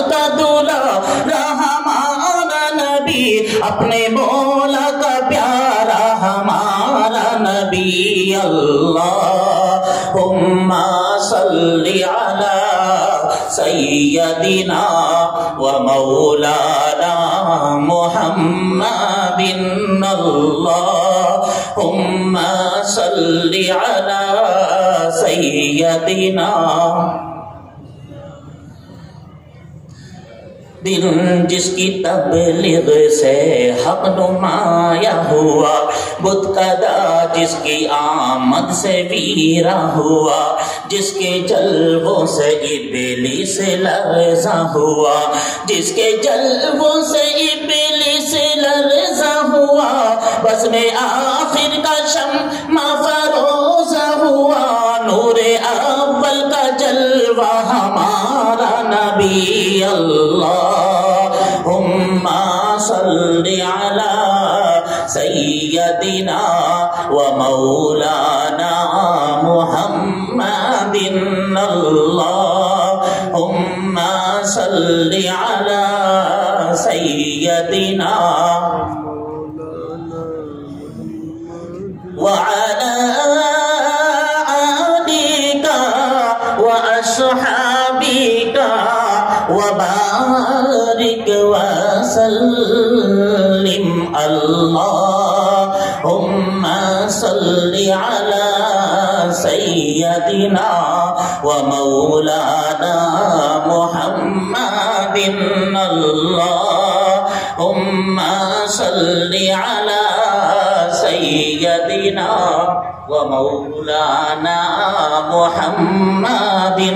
का दूल्हा हमारा नबी, अपने मौला का प्यारा हमारा नबी। अल्लाहुम्मा सल्ली अला सय्यदिना व मौलाना मुहम्मदिन। अल्लाहुम्मा सल्ली अला सय्यदिना। दिल जिसकी तबलीग से हक नुमाया हुआ, बुत कदा जिसकी आमद से वीरा हुआ, जिसके जलवों से इब्लीस लर्ज़ा हुआ, जिसके जलवों से इब्लीस लर्ज़ा हुआ, बस में आखिर का शम्मा फरोज़ा हुआ। नूरे अव्वल का जलवा हमारा नबी। अल्लाहुम्मा सल्ली अला सय्यदिना व मौलाना मुहम्मदिन। अल्लाहुम्मा सल्ली अला सय्यदिना व अला आलिका व अस्हाबिका व बारिक व सल्लिम। अल्लाहुम्मा सल्ली अला सय्यदिना व मौलाना मुहम्मदिन। अल्लाहुम्मा सल्ली अला सय्यदिना व मौलाना मुहम्मदिन।